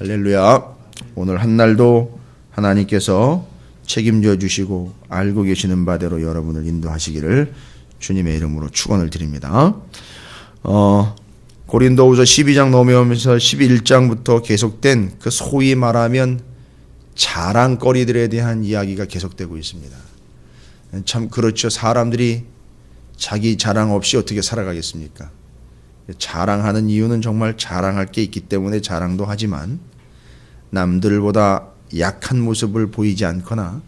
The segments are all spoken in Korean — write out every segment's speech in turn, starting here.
할렐루야. 오늘 한날도 하나님께서 책임져 주시고 알고 계시는 바대로 여러분을 인도하시기를 주님의 이름으로 축원을 드립니다. 고린도후서 12장 넘어오면서 11장부터 계속된 그 소위 말하면 자랑거리들에 대한 이야기가 계속되고 있습니다. 참 그렇죠. 사람들이 자기 자랑 없이 어떻게 살아가겠습니까? 자랑하는 이유는 정말 자랑할 게 있기 때문에 자랑도 하지만 남들보다 약한 모습을 보이지 않거나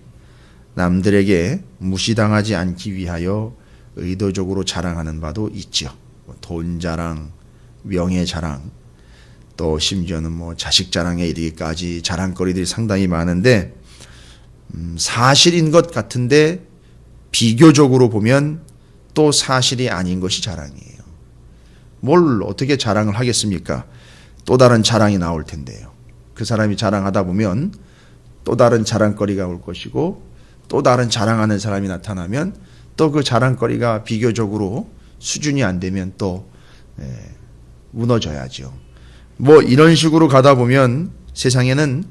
남들에게 무시당하지 않기 위하여 의도적으로 자랑하는 바도 있죠. 돈 자랑, 명예 자랑, 또 심지어는 자식 자랑에 이르기까지 자랑거리들이 상당히 많은데 사실인 것 같은데 비교적으로 보면 또 사실이 아닌 것이 자랑이에요. 뭘 어떻게 자랑을 하겠습니까? 또 다른 자랑이 나올 텐데요. 그 사람이 자랑하다 보면 또 다른 자랑거리가 올 것이고 또 다른 자랑하는 사람이 나타나면 또 그 자랑거리가 비교적으로 수준이 안 되면 또 무너져야죠. 이런 식으로 가다 보면 세상에는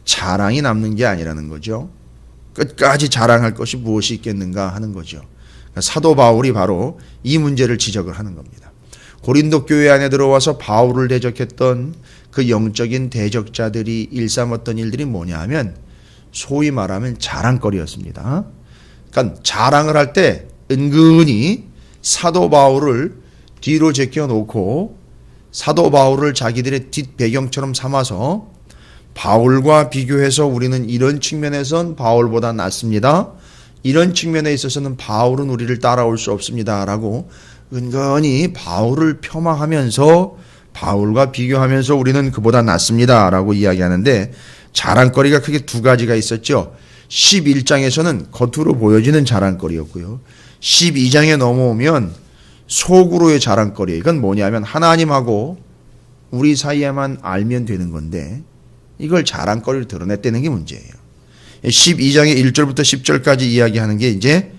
자랑이 남는 게 아니라는 거죠. 끝까지 자랑할 것이 무엇이 있겠는가 하는 거죠. 사도 바울이 바로 이 문제를 지적을 하는 겁니다. 고린도 교회 안에 들어와서 바울을 대적했던 그 영적인 대적자들이 일삼았던 일들이 뭐냐 하면 소위 말하면 자랑거리였습니다. 그러니까 자랑을 할 때 은근히 사도 바울을 뒤로 제껴놓고 사도 바울을 자기들의 뒷배경처럼 삼아서 바울과 비교해서 우리는 이런 측면에선 바울보다 낫습니다. 이런 측면에 있어서는 바울은 우리를 따라올 수 없습니다. 라고 은근히 바울을 폄하하면서 바울과 비교하면서 우리는 그보다 낫습니다. 라고 이야기하는데 자랑거리가 크게 두 가지가 있었죠. 11장에서는 겉으로 보여지는 자랑거리였고요. 12장에 넘어오면 속으로의 자랑거리. 이건 뭐냐면 하나님하고 우리 사이에만 알면 되는 건데 이걸 자랑거리를 드러냈다는 게 문제예요. 12장의 1절부터 10절까지 이야기하는 게 이제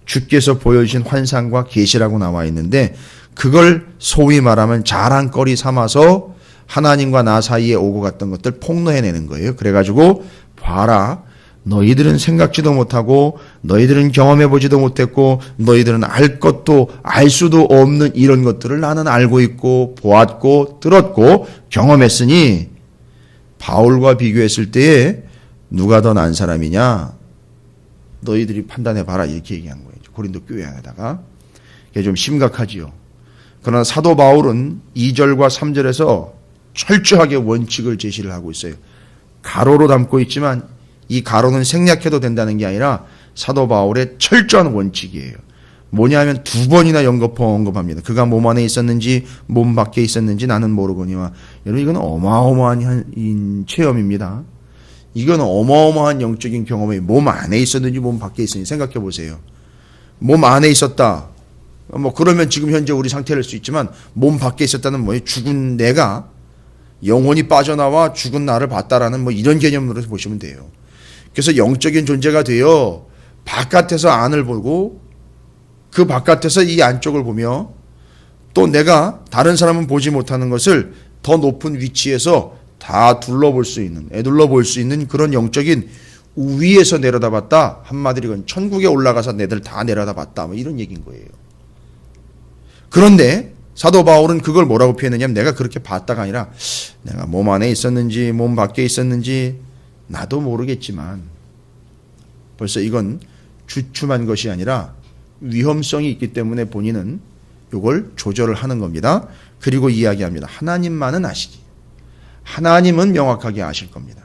주께서 보여주신 환상과 계시라고 나와 있는데 그걸 소위 말하면 자랑거리 삼아서 하나님과 나 사이에 오고 갔던 것들 폭로해내는 거예요. 그래가지고 봐라. 너희들은 생각지도 못하고 너희들은 경험해보지도 못했고 너희들은 알 것도 알 수도 없는 이런 것들을 나는 알고 있고 보았고 들었고 경험했으니 바울과 비교했을 때에 누가 더 나은 사람이냐 너희들이 판단해봐라 이렇게 얘기한 거예요. 고린도 교회 안에다가. 이게 좀 심각하지요. 그러나 사도 바울은 2절과 3절에서 철저하게 원칙을 제시를 하고 있어요. 가로로 담고 있지만 이 가로는 생략해도 된다는 게 아니라 사도 바울의 철저한 원칙이에요. 뭐냐면 두 번이나 언급합니다. 그가 몸 안에 있었는지 몸 밖에 있었는지 나는 모르거니와. 여러분 이건 어마어마한 체험입니다. 이건 어마어마한 영적인 경험이에요. 몸 안에 있었는지 몸 밖에 있었는지 생각해 보세요. 몸 안에 있었다. 그러면 지금 현재 우리 상태일 수 있지만 몸 밖에 있었다는 뭐예요? 죽은 내가 영혼이 빠져나와 죽은 나를 봤다라는 이런 개념으로 보시면 돼요. 그래서 영적인 존재가 되어 바깥에서 안을 보고 그 바깥에서 이 안쪽을 보며 또 내가 다른 사람은 보지 못하는 것을 더 높은 위치에서 다 둘러볼 수 있는, 애둘러 볼 수 있는 그런 영적인 위에서 내려다봤다. 한마디로 이건 천국에 올라가서 내들 다 내려다봤다. 이런 얘기인 거예요. 그런데 사도 바울은 그걸 뭐라고 표현했냐면 내가 그렇게 봤다가 아니라 내가 몸 안에 있었는지 몸 밖에 있었는지 나도 모르겠지만 벌써 이건 주춤한 것이 아니라 위험성이 있기 때문에 본인은 이걸 조절을 하는 겁니다. 그리고 이야기합니다. 하나님만은 아시지. 하나님은 명확하게 아실 겁니다.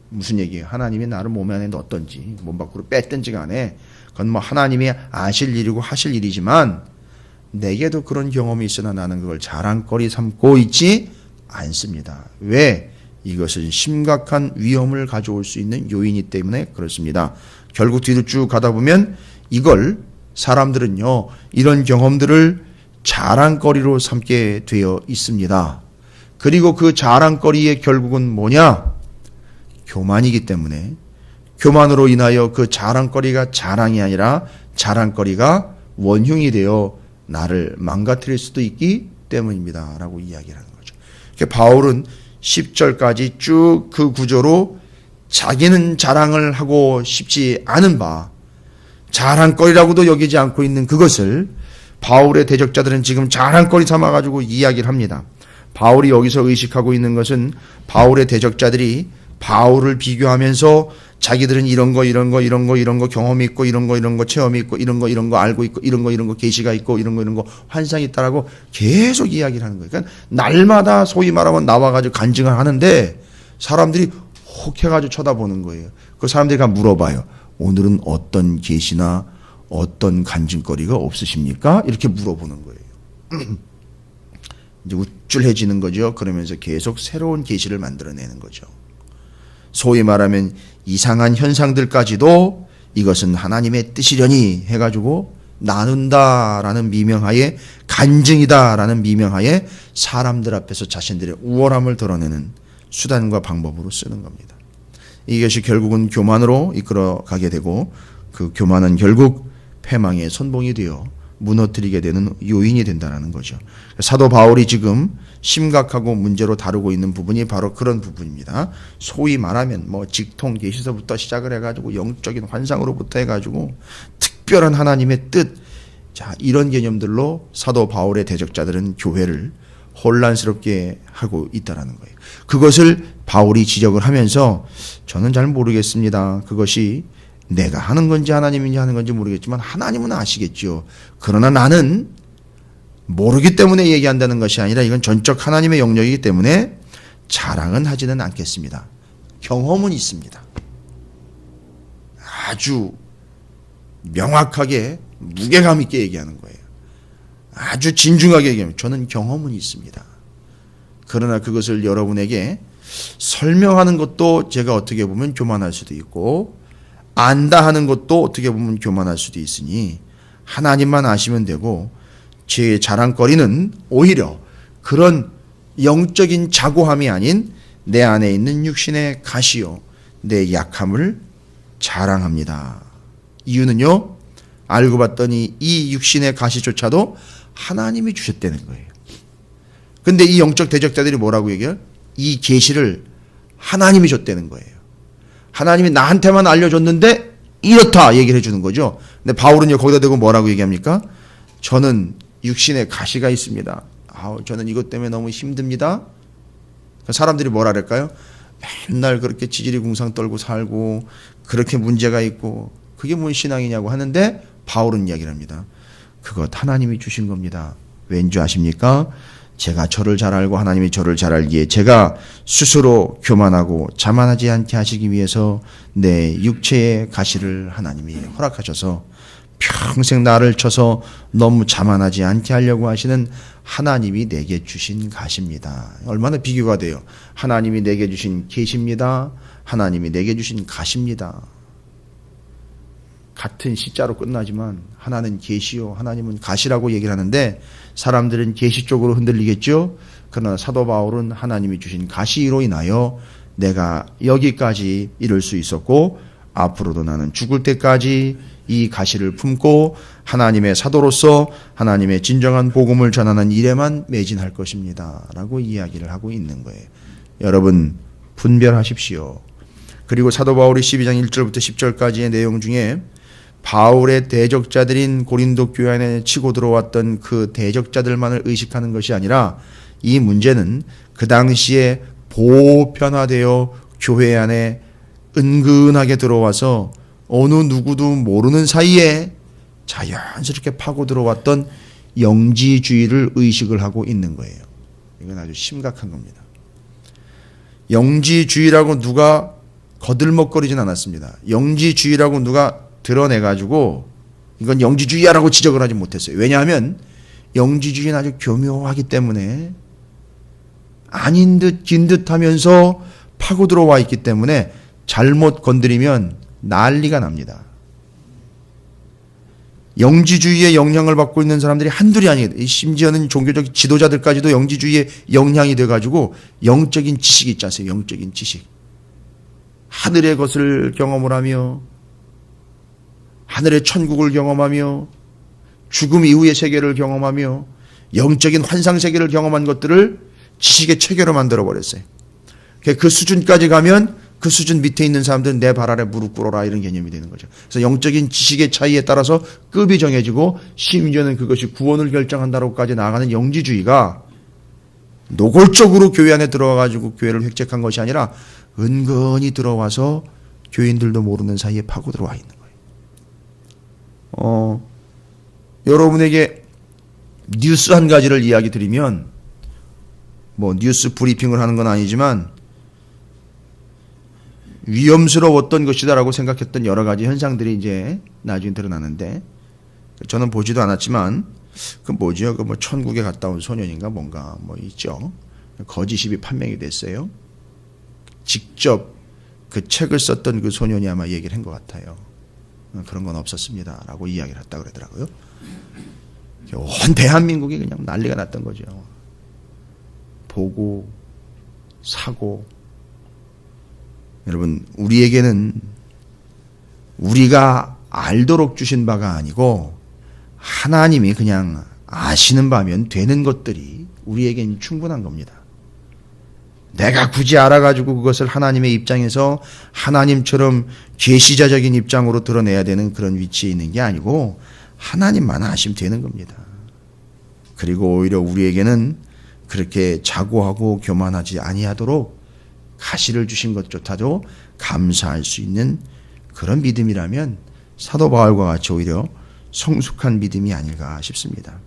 무슨 얘기예요? 하나님이 나를 몸 안에 넣었던지 몸 밖으로 뺐던지 간에 그건 하나님이 아실 일이고 하실 일이지만 내게도 그런 경험이 있으나 나는 그걸 자랑거리 삼고 있지 않습니다. 왜? 이것은 심각한 위험을 가져올 수 있는 요인이기 때문에 그렇습니다. 결국 뒤로 쭉 가다 보면 이걸 사람들은요 이런 경험들을 자랑거리로 삼게 되어 있습니다. 그리고 그 자랑거리의 결국은 뭐냐? 교만이기 때문에 교만으로 인하여 그 자랑거리가 자랑이 아니라 자랑거리가 원흉이 되어 나를 망가뜨릴 수도 있기 때문입니다. 라고 이야기를 하는 거죠. 바울은 10절까지 쭉 그 구조로 자기는 자랑을 하고 싶지 않은 바, 자랑거리라고도 여기지 않고 있는 그것을 바울의 대적자들은 지금 자랑거리 삼아가지고 이야기를 합니다. 바울이 여기서 의식하고 있는 것은 바울의 대적자들이 바울을 비교하면서 자기들은 이런 거 경험이 있고 이런 거 체험이 있고 이런 거 알고 있고 이런 거 계시가 있고 이런 거 환상이 있다라고 계속 이야기를 하는 거예요. 그러니까 날마다 소위 말하면 나와가지고 간증을 하는데 사람들이 혹해가지고 쳐다보는 거예요. 그 사람들이 물어봐요. 오늘은 어떤 계시나 어떤 간증거리가 없으십니까? 이렇게 물어보는 거예요. 이제 우쭐해지는 거죠. 그러면서 계속 새로운 계시를 만들어내는 거죠. 소위 말하면 이상한 현상들까지도 이것은 하나님의 뜻이려니 해가지고 나눈다라는 미명하에, 간증이다라는 미명하에 사람들 앞에서 자신들의 우월함을 드러내는 수단과 방법으로 쓰는 겁니다. 이것이 결국은 교만으로 이끌어가게 되고 그 교만은 결국 패망의 선봉이 되어 무너뜨리게 되는 요인이 된다는 거죠. 사도 바울이 지금 심각하고 문제로 다루고 있는 부분이 바로 그런 부분입니다. 소위 말하면 직통 계시서부터 시작을 해가지고 영적인 환상으로부터 해가지고 특별한 하나님의 뜻, 자 이런 개념들로 사도 바울의 대적자들은 교회를 혼란스럽게 하고 있다는 거예요. 그것을 바울이 지적을 하면서 저는 잘 모르겠습니다. 그것이 내가 하는 건지 하나님인지 하는 건지 모르겠지만 하나님은 아시겠죠. 그러나 나는 모르기 때문에 얘기한다는 것이 아니라 이건 전적 하나님의 영역이기 때문에 자랑은 하지는 않겠습니다. 경험은 있습니다. 아주 명확하게 무게감 있게 얘기하는 거예요. 아주 진중하게 얘기하면 저는 경험은 있습니다. 그러나 그것을 여러분에게 설명하는 것도 제가 어떻게 보면 교만할 수도 있고 안다 하는 것도 어떻게 보면 교만할 수도 있으니 하나님만 아시면 되고 제 자랑거리는 오히려 그런 영적인 자고함이 아닌 내 안에 있는 육신의 가시요 내 약함을 자랑합니다. 이유는요, 알고 봤더니 이 육신의 가시조차도 하나님이 주셨다는 거예요. 근데 이 영적 대적자들이 뭐라고 얘기해요? 이 계시를 하나님이 줬다는 거예요. 하나님이 나한테만 알려줬는데 이렇다 얘기를 해주는 거죠. 근데 바울은요 거기다 대고 뭐라고 얘기합니까? 저는 육신에 가시가 있습니다. 저는 이것 때문에 너무 힘듭니다. 사람들이 뭐라 그럴까요? 맨날 그렇게 지지리궁상 떨고 살고 그렇게 문제가 있고 그게 뭔 신앙이냐고 하는데 바울은 이야기를 합니다. 그것 하나님이 주신 겁니다. 왠지 아십니까? 제가 저를 잘 알고 하나님이 저를 잘 알기에 제가 스스로 교만하고 자만하지 않게 하시기 위해서 내 육체의 가시를 하나님이 허락하셔서 평생 나를 쳐서 너무 자만하지 않게 하려고 하시는 하나님이 내게 주신 가시입니다. 얼마나 비교가 돼요. 하나님이 내게 주신 계시입니다. 하나님이 내게 주신 가시입니다. 같은 시자로 끝나지만 하나는 계시요 하나님은 가시라고 얘기를 하는데 사람들은 계시 쪽으로 흔들리겠죠. 그러나 사도 바울은 하나님이 주신 가시로 인하여 내가 여기까지 이룰 수 있었고 앞으로도 나는 죽을 때까지 이 가시를 품고 하나님의 사도로서 하나님의 진정한 복음을 전하는 일에만 매진할 것입니다 라고 이야기를 하고 있는 거예요. 여러분 분별하십시오. 그리고 사도 바울이 12장 1절부터 10절까지의 내용 중에 바울의 대적자들인 고린도 교회 안에 치고 들어왔던 그 대적자들만을 의식하는 것이 아니라 이 문제는 그 당시에 보편화되어 교회 안에 은근하게 들어와서 어느 누구도 모르는 사이에 자연스럽게 파고 들어왔던 영지주의를 의식을 하고 있는 거예요. 이건 아주 심각한 겁니다. 영지주의라고 누가 거들먹거리진 않았습니다. 영지주의라고 누가 드러내가지고 이건 영지주의야라고 지적을 하지 못했어요. 왜냐하면 영지주의는 아주 교묘하기 때문에 아닌 듯 긴 듯 하면서 파고 들어와 있기 때문에 잘못 건드리면 난리가 납니다. 영지주의의 영향을 받고 있는 사람들이 한둘이 아니에요. 심지어는 종교적 지도자들까지도 영지주의의 영향이 돼가지고 영적인 지식이 있지 않습니까? 영적인 지식. 하늘의 것을 경험을 하며 하늘의 천국을 경험하며 죽음 이후의 세계를 경험하며 영적인 환상 세계를 경험한 것들을 지식의 체계로 만들어 버렸어요. 그 수준까지 가면 그 수준 밑에 있는 사람들은 내 발 아래 무릎 꿇어라 이런 개념이 되는 거죠. 그래서 영적인 지식의 차이에 따라서 급이 정해지고 심지어는 그것이 구원을 결정한다고까지 나아가는 영지주의가 노골적으로 교회 안에 들어와가지고 교회를 획책한 것이 아니라 은근히 들어와서 교인들도 모르는 사이에 파고 들어와 있는 거예요. 여러분에게 뉴스 한 가지를 이야기 드리면, 뭐 뉴스 브리핑을 하는 건 아니지만 위험스러웠던 것이다라고 생각했던 여러 가지 현상들이 이제 나중에 드러나는데, 저는 보지도 않았지만 그 뭐죠? 그 뭐 천국에 갔다 온 소년인가 뭔가 뭐 있죠. 거짓이 판명이 됐어요. 직접 그 책을 썼던 그 소년이 아마 얘기를 한 것 같아요. 그런 건 없었습니다라고 이야기를 했다고 그러더라고요. 온 대한민국이 그냥 난리가 났던 거죠. 보고 사고. 여러분, 우리에게는 우리가 알도록 주신 바가 아니고 하나님이 그냥 아시는 바면 되는 것들이 우리에겐 충분한 겁니다. 내가 굳이 알아가지고 그것을 하나님의 입장에서 하나님처럼 계시자적인 입장으로 드러내야 되는 그런 위치에 있는 게 아니고 하나님만 아시면 되는 겁니다. 그리고 오히려 우리에게는 그렇게 자고하고 교만하지 아니하도록 가시를 주신 것조차도 감사할 수 있는 그런 믿음이라면 사도 바울과 같이 오히려 성숙한 믿음이 아닐까 싶습니다.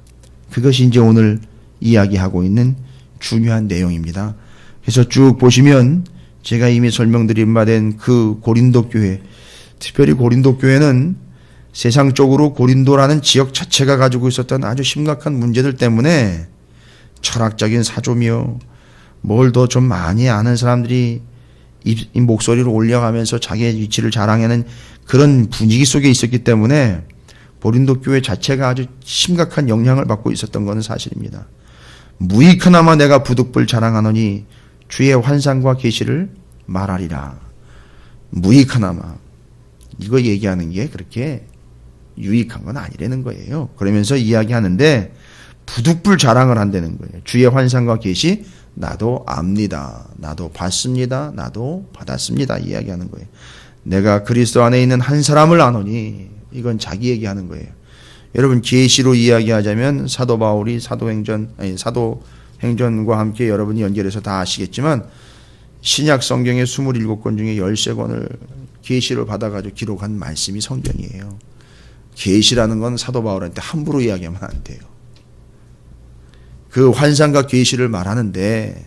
그것이 이제 오늘 이야기하고 있는 중요한 내용입니다. 그래서 쭉 보시면 제가 이미 설명드린 바 된 그 고린도 교회, 특별히 고린도 교회는 세상적으로 고린도라는 지역 자체가 가지고 있었던 아주 심각한 문제들 때문에 철학적인 사조며 뭘 더 좀 많이 아는 사람들이 이 목소리를 올려가면서 자기의 위치를 자랑하는 그런 분위기 속에 있었기 때문에 고린도 교회 자체가 아주 심각한 영향을 받고 있었던 것은 사실입니다. 무익하나마 내가 부득불 자랑하노니 주의 환상과 계시를 말하리라. 무익하나마. 이거 얘기하는 게 그렇게 유익한 건 아니라는 거예요. 그러면서 이야기하는데 부득불 자랑을 한다는 거예요. 주의 환상과 계시 나도 압니다. 나도 봤습니다. 나도 받았습니다. 이야기하는 거예요. 내가 그리스도 안에 있는 한 사람을 아노니, 이건 자기 얘기하는 거예요. 여러분, 계시로 이야기하자면 사도 바울이 사도행전과 함께 여러분이 연결해서 다 아시겠지만 신약 성경의 27권 중에 13권을 계시를 받아가지고 기록한 말씀이 성경이에요. 계시라는 건 사도 바울한테 함부로 이야기하면 안 돼요. 그 환상과 계시를 말하는데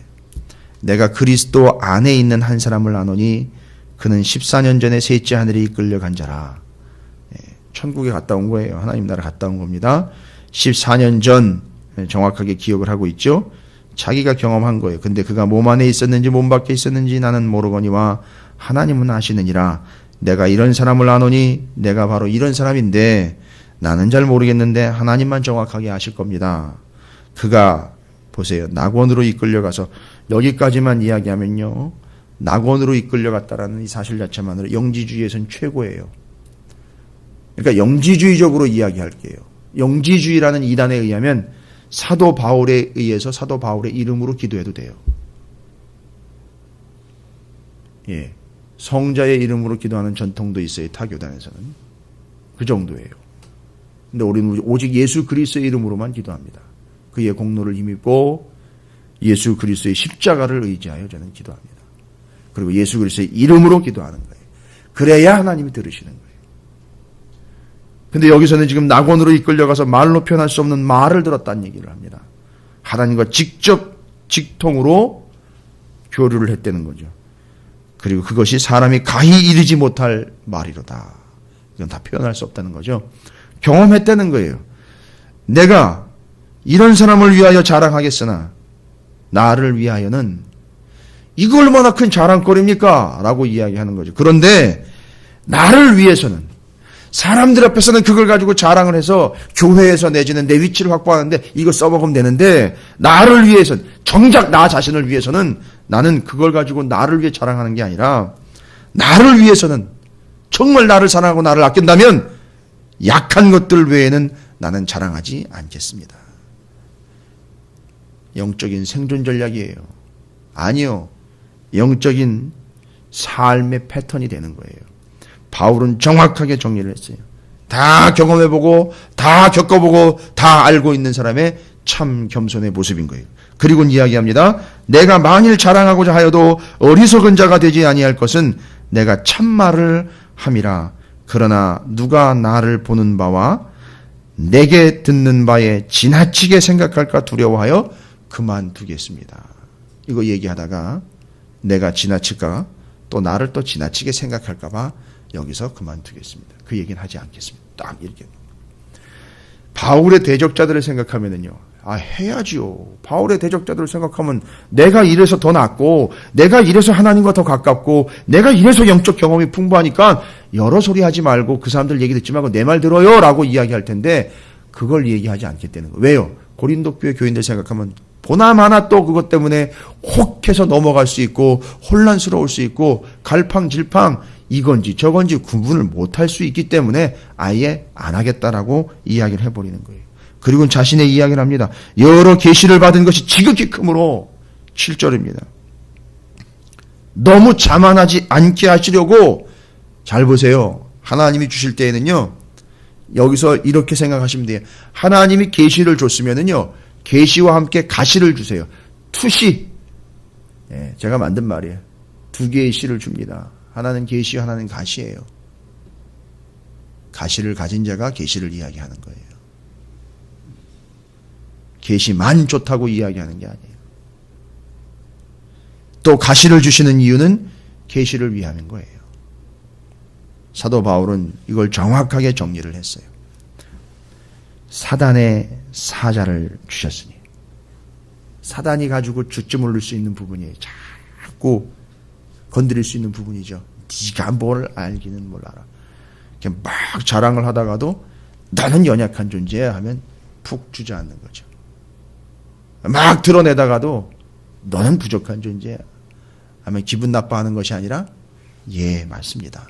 내가 그리스도 안에 있는 한 사람을 아노니 그는 14년 전에 셋째 하늘에 이끌려 간 자라. 천국에 갔다 온 거예요. 하나님 나라 갔다 온 겁니다. 14년 전 정확하게 기억을 하고 있죠. 자기가 경험한 거예요. 근데 그가 몸 안에 있었는지 몸 밖에 있었는지 나는 모르거니와 하나님은 아시느니라. 내가 이런 사람을 아노니 내가 바로 이런 사람인데 나는 잘 모르겠는데 하나님만 정확하게 아실 겁니다. 그가 보세요. 낙원으로 이끌려가서 여기까지만 이야기하면요. 낙원으로 이끌려갔다라는 이 사실 자체만으로 영지주의에서는 최고예요. 그러니까 영지주의적으로 이야기할게요. 영지주의라는 이단에 의하면 사도 바울에 의해서 사도 바울의 이름으로 기도해도 돼요. 예. 성자의 이름으로 기도하는 전통도 있어요. 타교단에서는. 그 정도예요. 근데 우리는 오직 예수 그리스도의 이름으로만 기도합니다. 그의 공로를 힘입고 예수 그리스도의 십자가를 의지하여 저는 기도합니다. 그리고 예수 그리스도의 이름으로 기도하는 거예요. 그래야 하나님이 들으시는 거예요. 근데 여기서는 지금 낙원으로 이끌려가서 말로 표현할 수 없는 말을 들었다는 얘기를 합니다. 하나님과 직접 직통으로 교류를 했다는 거죠. 그리고 그것이 사람이 가히 이르지 못할 말이로다. 이건 다 표현할 수 없다는 거죠. 경험했다는 거예요. 내가 이런 사람을 위하여 자랑하겠으나 나를 위하여는 이거 얼마나 큰 자랑거리입니까? 라고 이야기하는 거죠. 그런데 나를 위해서는 사람들 앞에서는 그걸 가지고 자랑을 해서 교회에서 내지는 내 위치를 확보하는데 이거 써먹으면 되는데 나를 위해서는 정작 나 자신을 위해서는 나는 그걸 가지고 나를 위해 자랑하는 게 아니라 나를 위해서는 정말 나를 사랑하고 나를 아낀다면 약한 것들 외에는 나는 자랑하지 않겠습니다. 영적인 생존 전략이에요. 아니요. 영적인 삶의 패턴이 되는 거예요. 바울은 정확하게 정리를 했어요. 다 경험해보고 다 겪어보고 다 알고 있는 사람의 참 겸손의 모습인 거예요. 그리고 이야기합니다. 내가 만일 자랑하고자 하여도 어리석은 자가 되지 아니할 것은 내가 참말을 함이라. 그러나 누가 나를 보는 바와 내게 듣는 바에 지나치게 생각할까 두려워하여 그만두겠습니다. 이거 얘기하다가 내가 지나칠까 또 나를 또 지나치게 생각할까 봐 여기서 그만두겠습니다. 그 얘기는 하지 않겠습니다. 딱 이렇게. 바울의 대적자들을 생각하면은요. 해야지요. 바울의 대적자들을 생각하면 내가 이래서 더 낫고 내가 이래서 하나님과 더 가깝고 내가 이래서 영적 경험이 풍부하니까 여러 소리 하지 말고 그 사람들 얘기 듣지 말고 내 말 들어요 라고 이야기할 텐데 그걸 얘기하지 않겠다는 거예요. 왜요? 고린도 교회 교인들 생각하면 보나마나 또 그것 때문에 혹해서 넘어갈 수 있고 혼란스러울 수 있고 갈팡질팡 이건지 저건지 구분을 못할 수 있기 때문에 아예 안 하겠다라고 이야기를 해버리는 거예요. 그리고 자신의 이야기를 합니다. 여러 계시를 받은 것이 지극히 크므로 7절입니다. 너무 자만하지 않게 하시려고 잘 보세요. 하나님이 주실 때에는요. 여기서 이렇게 생각하시면 돼요. 하나님이 계시를 줬으면은요. 계시와 함께 가시를 주세요. 투시. 제가 만든 말이에요. 두 개의 시를 줍니다. 하나는 계시, 하나는 가시예요. 가시를 가진 자가 계시를 이야기하는 거예요. 계시만 좋다고 이야기하는 게 아니에요. 또 가시를 주시는 이유는 계시를 위하는 거예요. 사도 바울은 이걸 정확하게 정리를 했어요. 사단의 사자를 주셨으니 사단이 가지고 주춤 올릴 수 있는 부분이에요. 자꾸 건드릴 수 있는 부분이죠. 네가 뭘 알기는 뭘 알아. 이렇게 막 자랑을 하다가도 나는 연약한 존재야 하면 푹 주저앉는 거죠. 막 드러내다가도 너는 부족한 존재야 하면 기분 나빠하는 것이 아니라 예 맞습니다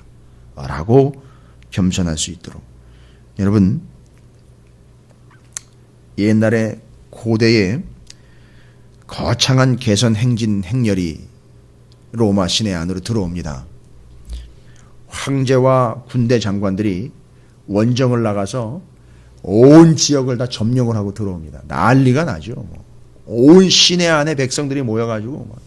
라고 겸손할 수 있도록. 여러분 옛날에 고대에 거창한 개선 행진 행렬이 로마 시내 안으로 들어옵니다. 황제와 군대 장관들이 원정을 나가서 온 지역을 다 점령을 하고 들어옵니다. 난리가 나죠. 온 시내 안에 백성들이 모여가지고 막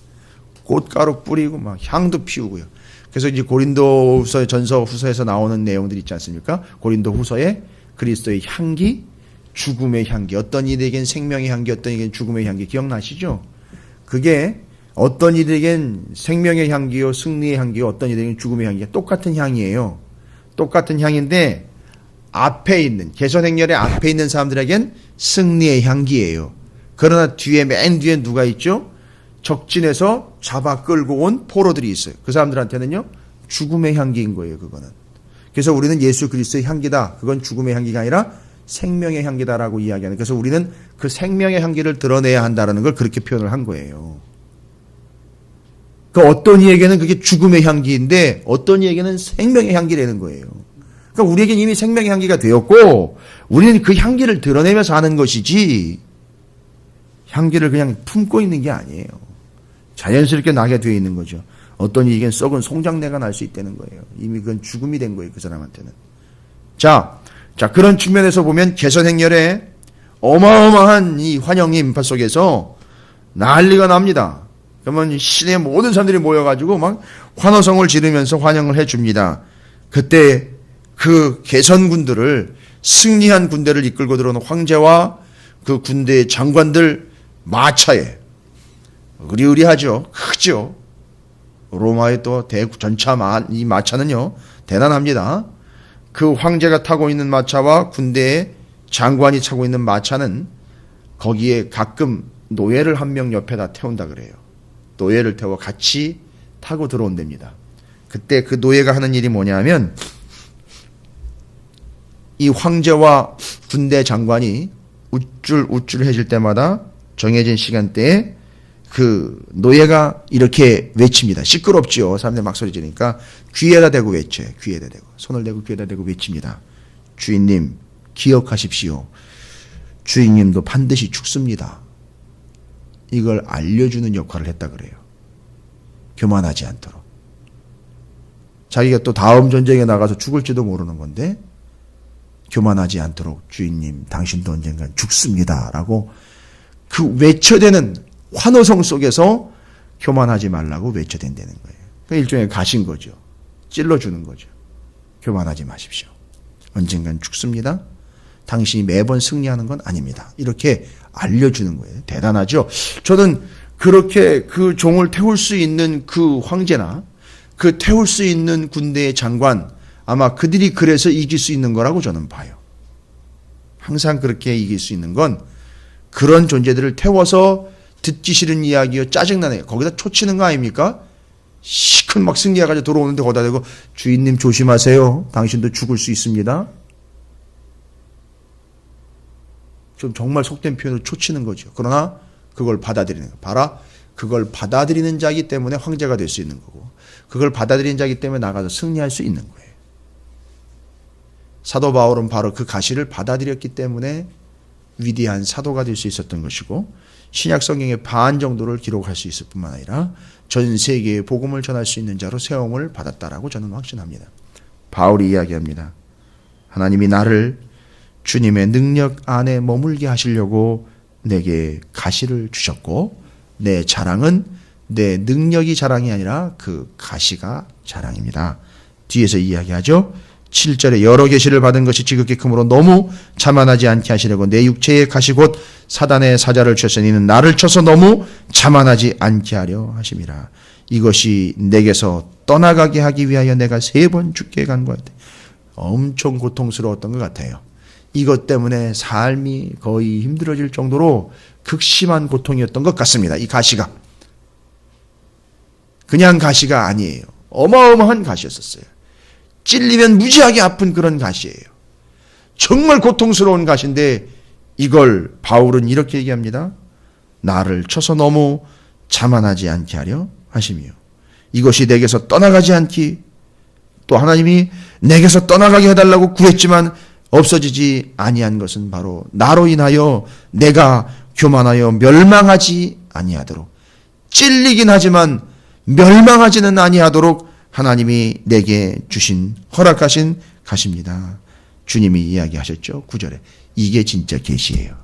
꽃가루 뿌리고 막 향도 피우고요. 그래서 이제 고린도후서 전서 후서에서 나오는 내용들 있지 않습니까? 고린도후서에 그리스도의 향기, 죽음의 향기, 어떤 이들에겐 생명의 향기, 어떤 이들에겐 죽음의 향기 기억나시죠? 그게 어떤 이들에겐 생명의 향기요, 승리의 향기요, 어떤 이들에겐 죽음의 향기가 똑같은 향이에요. 똑같은 향인데 앞에 있는 개선행렬의 앞에 있는 사람들에겐 승리의 향기예요. 그러나 뒤에 맨 뒤에 누가 있죠? 적진에서 잡아 끌고 온 포로들이 있어요. 그 사람들한테는요 죽음의 향기인 거예요. 그거는. 그래서 우리는 예수 그리스도의 향기다. 그건 죽음의 향기가 아니라 생명의 향기다라고 이야기하는. 그래서 우리는 그 생명의 향기를 드러내야 한다라는 걸 그렇게 표현을 한 거예요. 그 어떤 이에게는 그게 죽음의 향기인데 어떤 이에게는 생명의 향기라는 거예요. 그러니까 우리에게는 이미 생명의 향기가 되었고 우리는 그 향기를 드러내면서 하는 것이지 향기를 그냥 품고 있는 게 아니에요. 자연스럽게 나게 되어 있는 거죠. 어떤 이에게는 썩은 송장내가 날 수 있다는 거예요. 이미 그건 죽음이 된 거예요. 그 사람한테는. 자, 그런 측면에서 보면 개선행렬에 어마어마한 이 환영의 인파 속에서 난리가 납니다. 그러면 시내 모든 사람들이 모여가지고 막 환호성을 지르면서 환영을 해줍니다. 그때 그 개선군들을 승리한 군대를 이끌고 들어오는 황제와 그 군대의 장관들 마차에 의리의리하죠. 크죠. 로마의 또 전차 이 마차는요 대단합니다. 그 황제가 타고 있는 마차와 군대의 장관이 타고 있는 마차는 거기에 가끔 노예를 한 명 옆에다 태운다 그래요. 노예를 태워 같이 타고 들어온답니다. 그때 그 노예가 하는 일이 뭐냐면 이 황제와 군대 장관이 우쭐해질 때마다 정해진 시간대에 그 노예가 이렇게 외칩니다. 시끄럽지요. 사람들 막 소리 지르니까 귀에다 대고 외쳐요. 귀에다 대고. 손을 대고 귀에다 대고 외칩니다. 주인님 기억하십시오. 주인님도 반드시 죽습니다. 이걸 알려주는 역할을 했다 그래요. 교만하지 않도록. 자기가 또 다음 전쟁에 나가서 죽을지도 모르는 건데 교만하지 않도록 주인님 당신도 언젠간 죽습니다 라고 그 외쳐대는 환호성 속에서 교만하지 말라고 외쳐댄다는 거예요. 그 일종의 가신 거죠. 찔러주는 거죠. 교만하지 마십시오. 언젠간 죽습니다. 당신이 매번 승리하는 건 아닙니다. 이렇게 알려주는 거예요. 대단하죠. 저는 그렇게 그 종을 태울 수 있는 그 황제나 그 태울 수 있는 군대의 장관, 아마 그들이 그래서 이길 수 있는 거라고 저는 봐요. 항상 그렇게 이길 수 있는 건 그런 존재들을 태워서 듣기 싫은 이야기요, 짜증나네요. 거기다 초치는 거 아닙니까? 시큰 막 승리해가지고 들어오는데 거기다 대고 주인님 조심하세요. 당신도 죽을 수 있습니다. 좀 정말 속된 표현으로 초치는 거죠. 그러나 그걸 받아들이는 거. 봐라. 그걸 받아들이는 자이기 때문에 황제가 될 수 있는 거고 그걸 받아들이는 자이기 때문에 나가서 승리할 수 있는 거예요. 사도 바울은 바로 그 가시를 받아들였기 때문에 위대한 사도가 될 수 있었던 것이고 신약 성경의 반 정도를 기록할 수 있을 뿐만 아니라 전 세계에 복음을 전할 수 있는 자로 세움을 받았다라고 저는 확신합니다. 바울이 이야기합니다. 하나님이 나를 주님의 능력 안에 머물게 하시려고 내게 가시를 주셨고 내 자랑은 내 능력이 자랑이 아니라 그 가시가 자랑입니다. 뒤에서 이야기하죠. 7절에 여러 계시를 받은 것이 지극히 크므로 너무 자만하지 않게 하시려고 내 육체의 가시 곧 사단의 사자를 주셨으니 이는 나를 쳐서 너무 자만하지 않게 하려 하심이라. 이것이 내게서 떠나가게 하기 위하여 내가 3번 죽게 간 것 같아요. 엄청 고통스러웠던 것 같아요. 이것 때문에 삶이 거의 힘들어질 정도로 극심한 고통이었던 것 같습니다. 이 가시가. 그냥 가시가 아니에요. 어마어마한 가시였었어요. 찔리면 무지하게 아픈 그런 가시예요. 정말 고통스러운 가시인데 이걸 바울은 이렇게 얘기합니다. 나를 쳐서 너무 자만하지 않게 하려 하시며 이것이 내게서 떠나가지 않기 또 하나님이 내게서 떠나가게 해달라고 구했지만 없어지지 아니한 것은 바로 나로 인하여 내가 교만하여 멸망하지 아니하도록 찔리긴 하지만 멸망하지는 아니하도록 하나님이 내게 주신 허락하신 가시입니다. 주님이 이야기하셨죠. 9절에 이게 진짜 계시예요.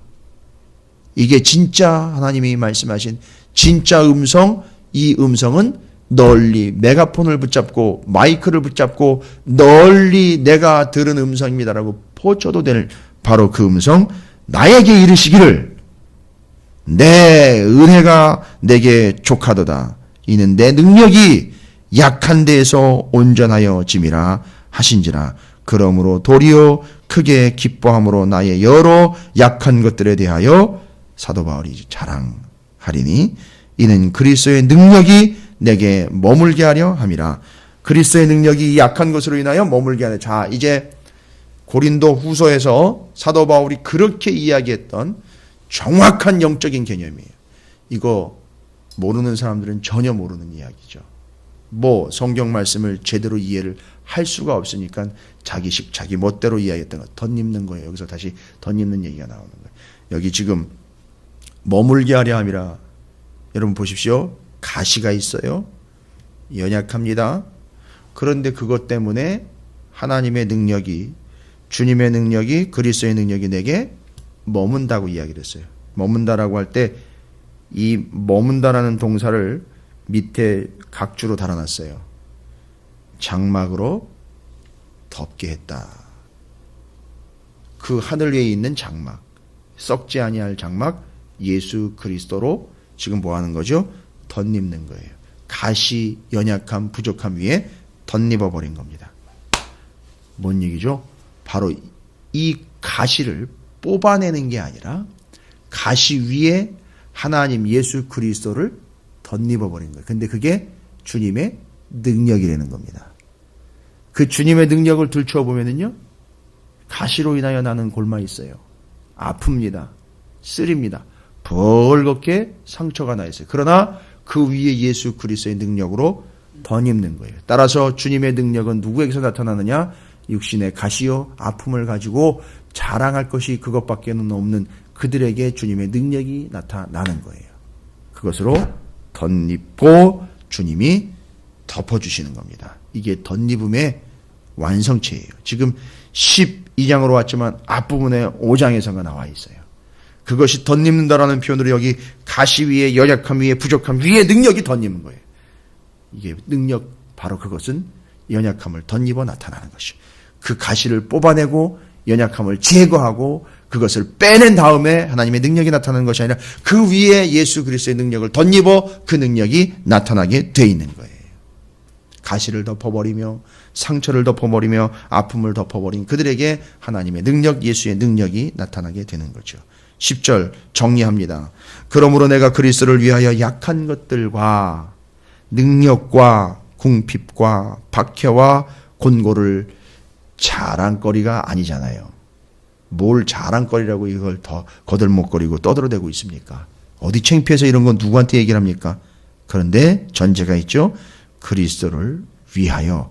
이게 진짜 하나님이 말씀하신 진짜 음성. 이 음성은 널리 메가폰을 붙잡고 마이크를 붙잡고 널리 내가 들은 음성입니다라고 포쳐도 될 바로 그 음성. 나에게 이르시기를 내 은혜가 내게 족하도다. 이는 내 능력이 약한 데에서 온전하여 짐이라 하신지라. 그러므로 도리어 크게 기뻐함으로 나의 여러 약한 것들에 대하여 사도 바울이 자랑하리니 이는 그리스도의 능력이 내게 머물게 하려 함이라. 그리스도의 능력이 약한 것으로 인하여 머물게 하려. 자, 이제 고린도 후서에서 사도 바울이 그렇게 이야기했던 정확한 영적인 개념이에요. 이거 모르는 사람들은 전혀 모르는 이야기죠. 뭐 성경 말씀을 제대로 이해를 할 수가 없으니까 자기식 자기 멋대로 이야기했던 거 덧입는 거예요. 여기서 다시 덧입는 얘기가 나오는 거예요. 여기 지금 머물게 하려 함이라. 여러분 보십시오. 가시가 있어요. 연약합니다. 그런데 그것 때문에 하나님의 능력이 주님의 능력이 그리스도의 능력이 내게 머문다고 이야기를 했어요. 머문다라고 할 때 이 머문다라는 동사를 밑에 각주로 달아놨어요. 장막으로 덮게 했다. 그 하늘 위에 있는 장막, 썩지 아니할 장막 예수 그리스도로 지금 뭐 하는 거죠? 덧입는 거예요. 가시, 연약함, 부족함 위에 덧입어 버린 겁니다. 뭔 얘기죠? 바로 이 가시를 뽑아내는 게 아니라 가시 위에 하나님 예수 그리스도를 덧입어 버린 거예요. 근데 그게 주님의 능력이라는 겁니다. 그 주님의 능력을 들춰보면은요, 가시로 인하여 나는 골마 있어요. 아픕니다. 쓰립니다. 벌겋게 상처가 나 있어요. 그러나 그 위에 예수 그리스도의 능력으로 덧입는 거예요. 따라서 주님의 능력은 누구에게서 나타나느냐? 육신의 가시요 아픔을 가지고 자랑할 것이 그것밖에는 없는 그들에게 주님의 능력이 나타나는 거예요. 그것으로 덧입고 주님이 덮어주시는 겁니다. 이게 덧입음의 완성체예요. 지금 12장으로 왔지만 앞부분에 5장에서가 나와 있어요. 그것이 덧입는다라는 표현으로 여기 가시 위에 연약함 위에 부족함 위에 능력이 덧입는 거예요. 이게 능력, 바로 그것은 연약함을 덧입어 나타나는 것이죠. 그 가시를 뽑아내고 연약함을 제거하고 그것을 빼낸 다음에 하나님의 능력이 나타나는 것이 아니라 그 위에 예수 그리스도의 능력을 덧입어 그 능력이 나타나게 돼 있는 거예요. 가시를 덮어버리며 상처를 덮어버리며 아픔을 덮어버린 그들에게 하나님의 능력, 예수의 능력이 나타나게 되는 거죠. 10절 정리합니다. 그러므로 내가 그리스도를 위하여 약한 것들과 능력과 궁핍과 박해와 곤고를 자랑거리가 아니잖아요. 뭘 자랑거리라고 이걸 더 거들먹거리고 떠들어대고 있습니까? 어디 창피해서 이런 건 누구한테 얘기를 합니까? 그런데 전제가 있죠. 그리스도를 위하여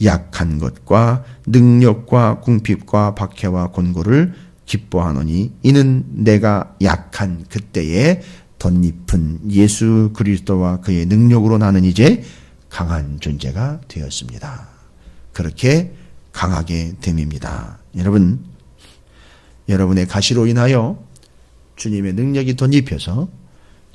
약한 것과 능력과 궁핍과 박해와 곤고를 기뻐하노니 이는 내가 약한 그때에 덧입은 예수 그리스도와 그의 능력으로 나는 이제 강한 존재가 되었습니다. 그렇게 강하게 됨입니다. 여러분, 여러분의 가시로 인하여 주님의 능력이 덧입혀서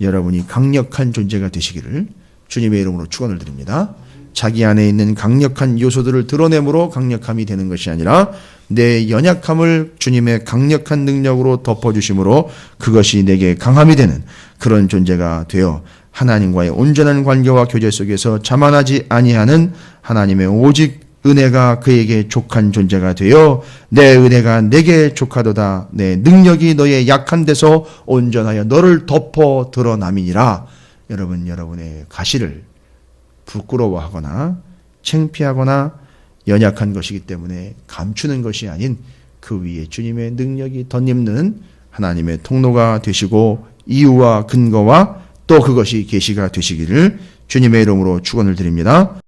여러분이 강력한 존재가 되시기를 주님의 이름으로 축원을 드립니다. 자기 안에 있는 강력한 요소들을 드러내므로 강력함이 되는 것이 아니라 내 연약함을 주님의 강력한 능력으로 덮어주심으로 그것이 내게 강함이 되는 그런 존재가 되어 하나님과의 온전한 관계와 교제 속에서 자만하지 아니하는 하나님의 오직 은혜가 그에게 족한 존재가 되어 내 은혜가 내게 족하도다. 내 능력이 너의 약한 데서 온전하여 너를 덮어 드러남이니라. 여러분, 여러분의 가시를 부끄러워하거나 창피하거나 연약한 것이기 때문에 감추는 것이 아닌 그 위에 주님의 능력이 덧입는 하나님의 통로가 되시고 이유와 근거와 또 그것이 계시가 되시기를 주님의 이름으로 축원을 드립니다.